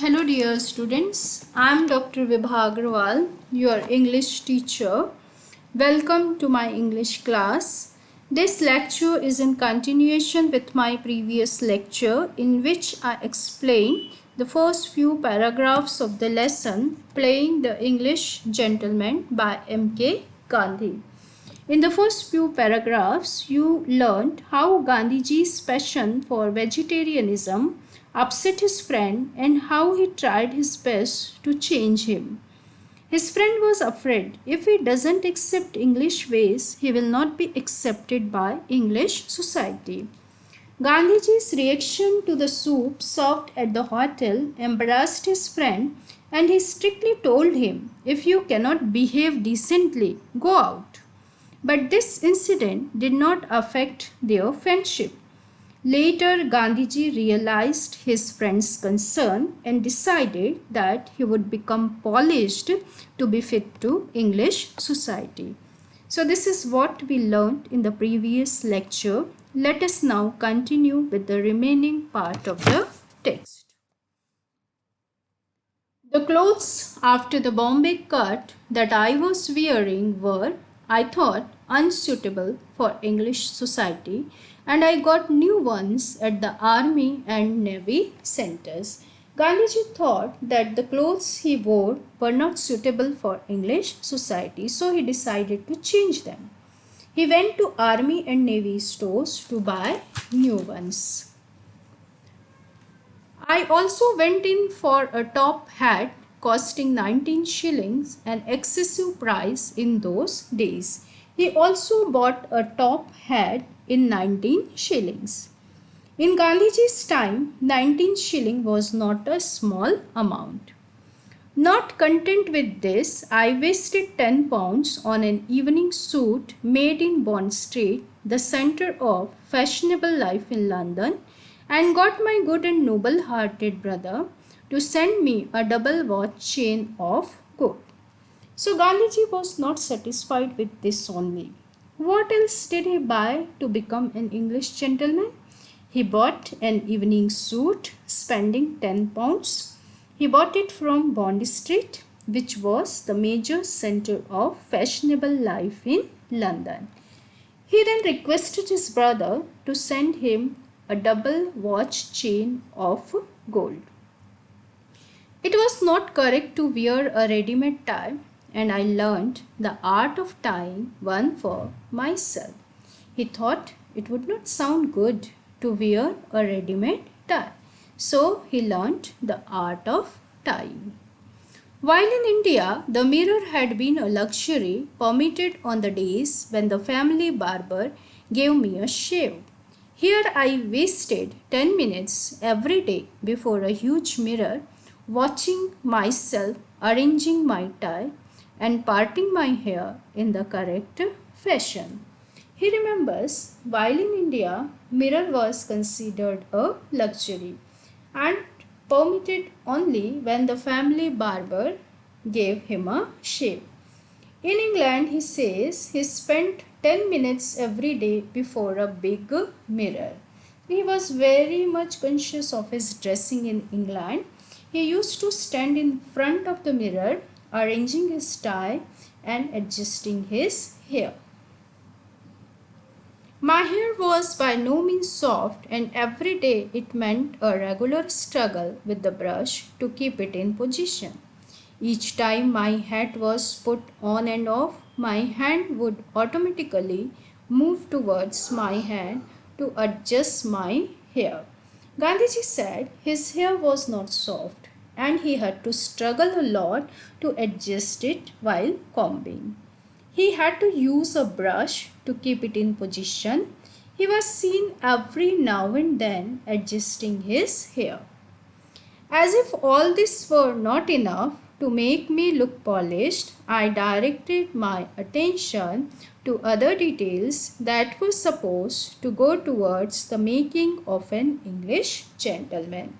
Hello dear students, I am Dr. Vibha Agrawal, your English teacher. Welcome to my English class. This lecture is in continuation with my previous lecture in which I explained the first few paragraphs of the lesson Playing the English Gentleman by M.K. Gandhi. In the first few paragraphs, you learned how Gandhiji's passion for vegetarianism upset his friend and how he tried his best to change him. His friend was afraid if he doesn't accept English ways, he will not be accepted by English society. Gandhiji's reaction to the soup served at the hotel embarrassed his friend and he strictly told him, if you cannot behave decently, go out. But this incident did not affect their friendship. Later, Gandhiji realized his friend's concern and decided that he would become polished to be fit to English society. So this is what we learned in the previous lecture. Let us now continue with the remaining part of the text. The clothes after the Bombay cut that I was wearing were, I thought, unsuitable for English society, and I got new ones at the Army and Navy centers. Gandhiji thought that the clothes he wore were not suitable for English society, so he decided to change them. He went to Army and Navy stores to buy new ones. I also went in for a top hat costing 19 shillings, an excessive price in those days. He also bought a top hat in 19 shillings. In Gandhiji's time, 19 shilling was not a small amount. Not content with this, I wasted 10 pounds on an evening suit made in Bond Street, the centre of fashionable life in London, and got my good and noble-hearted brother to send me a double watch chain of gold. So Gandhiji was not satisfied with this only. What else did he buy to become an English gentleman? He bought an evening suit, spending 10 pounds. He bought it from Bond Street, which was the major centre of fashionable life in London. He then requested his brother to send him a double watch chain of gold. It was not correct to wear a ready-made tie, and I learned the art of tying one for myself. He thought it would not sound good to wear a ready-made tie, so he learned the art of tying. While in India, the mirror had been a luxury permitted on the days when the family barber gave me a shave. Here I wasted 10 minutes every day before a huge mirror, watching myself arranging my tie and parting my hair in the correct fashion. He remembers, while in India, mirror was considered a luxury and permitted only when the family barber gave him a shave. In England, he says he spent 10 minutes every day before a big mirror. He was very much conscious of his dressing in England. He used to stand in front of the mirror, arranging his tie and adjusting his hair. My hair was by no means soft, and every day it meant a regular struggle with the brush to keep it in position. Each time my hat was put on and off, my hand would automatically move towards my hand to adjust my hair. Gandhiji said his hair was not soft and he had to struggle a lot to adjust it while combing. He had to use a brush to keep it in position. He was seen every now and then adjusting his hair. As if all this were not enough to make me look polished, I directed my attention to other details that were supposed to go towards the making of an English gentleman.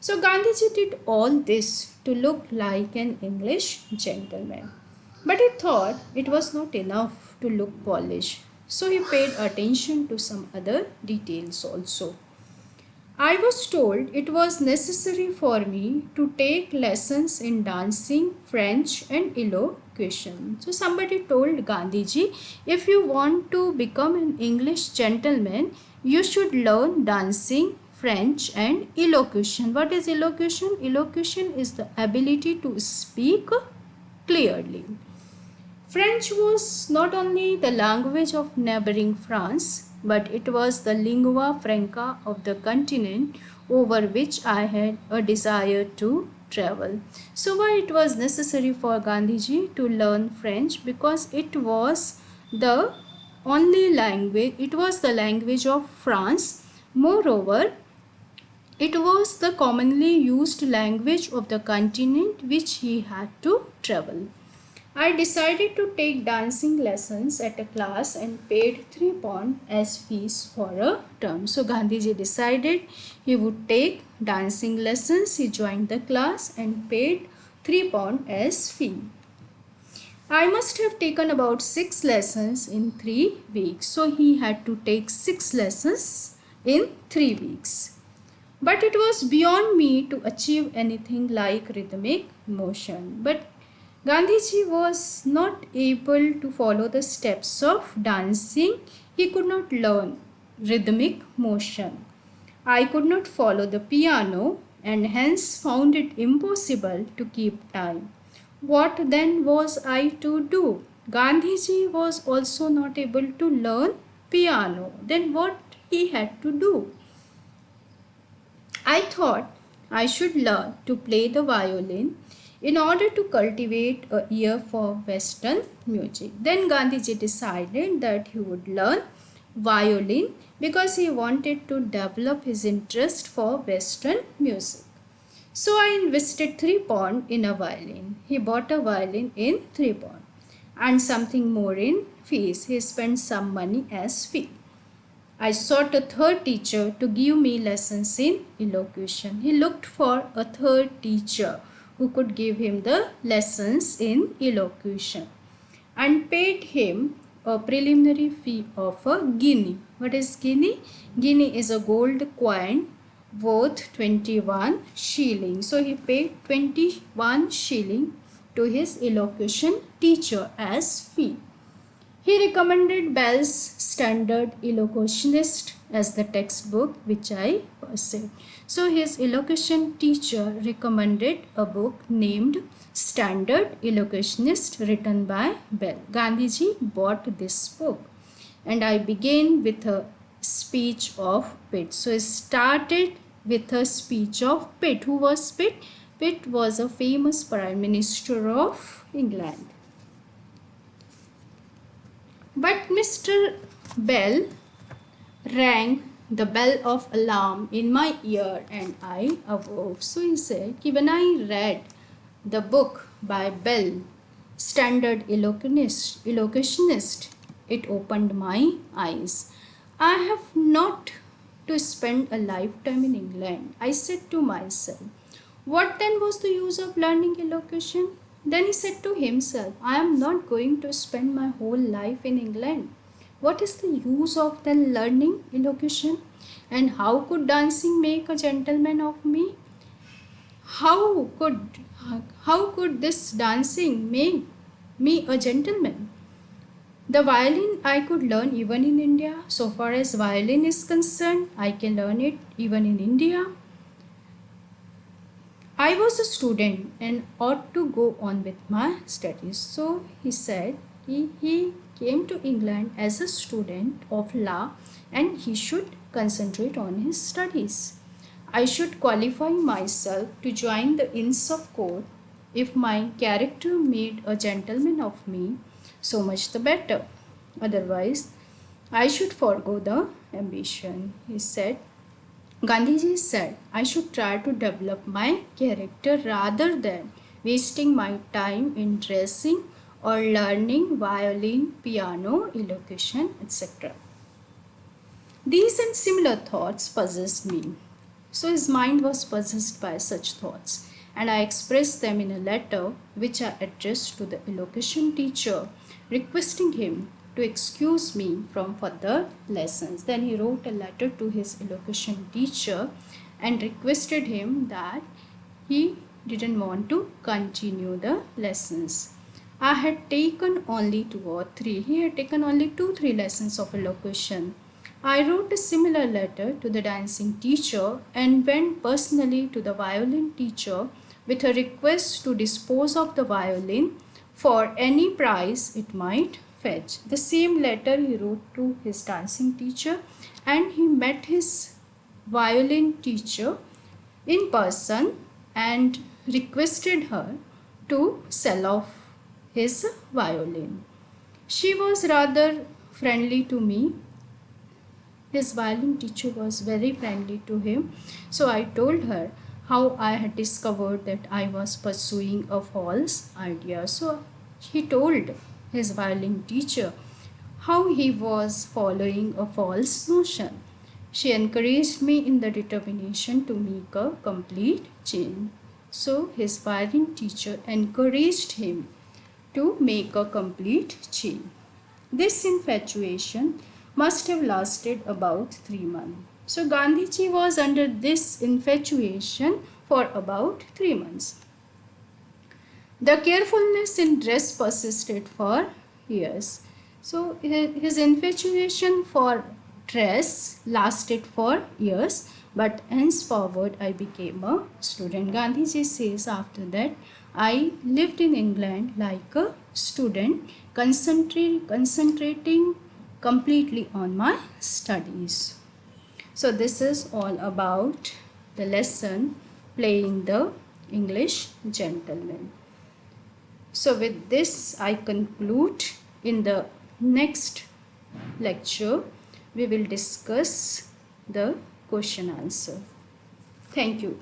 So Gandhiji did all this to look like an English gentleman. But he thought it was not enough to look polished, so he paid attention to some other details also. I was told it was necessary for me to take lessons in dancing, French, and elocution. So somebody told Gandhiji, if you want to become an English gentleman, you should learn dancing, French, and elocution. What is elocution? Elocution is the ability to speak clearly. French was not only the language of neighboring France, but it was the lingua franca of the continent over which I had a desire to travel. So why it was necessary for Gandhiji to learn French? Because it was the only language, it was the language of France. Moreover, it was the commonly used language of the continent which he had to travel. I decided to take dancing lessons at a class and paid 3 pounds as fees for a term. So Gandhiji decided he would take dancing lessons. He joined the class and paid 3 pounds as fee. I must have taken about 6 lessons in 3 weeks. So he had to take 6 lessons in 3 weeks. But it was beyond me to achieve anything like rhythmic motion. But Gandhiji was not able to follow the steps of dancing. He could not learn rhythmic motion. I could not follow the piano and hence found it impossible to keep time. What then was I to do? Gandhiji was also not able to learn piano. Then what he had to do? I thought I should learn to play the violin in order to cultivate an ear for Western music. Then Gandhiji decided that he would learn violin because he wanted to develop his interest for Western music. So I invested 3 pounds in a violin. He bought a violin in 3 pounds and something more in fees. He spent some money as fee. I sought a third teacher to give me lessons in elocution. He looked for a third teacher who could give him the lessons in elocution and paid him a preliminary fee of a guinea. What is guinea? Guinea is a gold coin worth 21 shillings. So he paid 21 shilling to his elocution teacher as fee. He recommended Bell's Standard Elocutionist as the textbook which I pursued. So his elocution teacher recommended a book named Standard Elocutionist written by Bell. Gandhiji bought this book and I began with a speech of Pitt. So he started with a speech of Pitt. Who was Pitt? Pitt was a famous Prime Minister of England. But Mr. Bell rang the bell of alarm in my ear and I awoke. So he said, when I read the book by Bell, Standard Elocutionist, it opened my eyes. I have not to spend a lifetime in England. I said to myself, what then was the use of learning elocution? Then he said to himself, I am not going to spend my whole life in England. What is the use of then learning elocution? And how could dancing make a gentleman of me? How could this dancing make me a gentleman? The violin I could learn even in India. So far as violin is concerned, I can learn it even in India. I was a student and ought to go on with my studies. So he said he came to England as a student of law and he should concentrate on his studies. I should qualify myself to join the Inns of Court. If my character made a gentleman of me, so much the better. Otherwise, I should forego the ambition. Gandhiji said, I should try to develop my character rather than wasting my time in dressing or learning violin, piano, elocution, etc. These and similar thoughts possessed me. So his mind was possessed by such thoughts, and I expressed them in a letter which I addressed to the elocution teacher, requesting him to excuse me from further lessons. Then he wrote a letter to his elocution teacher and requested him that he didn't want to continue the lessons. I had taken only 2 or 3. He had taken only 2-3 lessons of elocution. I wrote a similar letter to the dancing teacher and went personally to the violin teacher with a request to dispose of the violin for any price it might fetch. The same letter he wrote to his dancing teacher, and he met his violin teacher in person and requested her to sell off his violin. She was rather friendly to me. His violin teacher was very friendly to him. So I told her how I had discovered that I was pursuing a false idea. So he told his violin teacher how he was following a false notion. She encouraged me in the determination to make a complete change. So his violin teacher encouraged him to make a complete change. This infatuation must have lasted about 3 months. So Gandhiji was under this infatuation for about 3 months. The carefulness in dress persisted for years. So his infatuation for dress lasted for years, but henceforward I became a student. Gandhiji says after that, I lived in England like a student, concentrating completely on my studies. So this is all about the lesson playing the English gentleman. So with this I conclude. In the next lecture we will discuss the question answer. Thank you.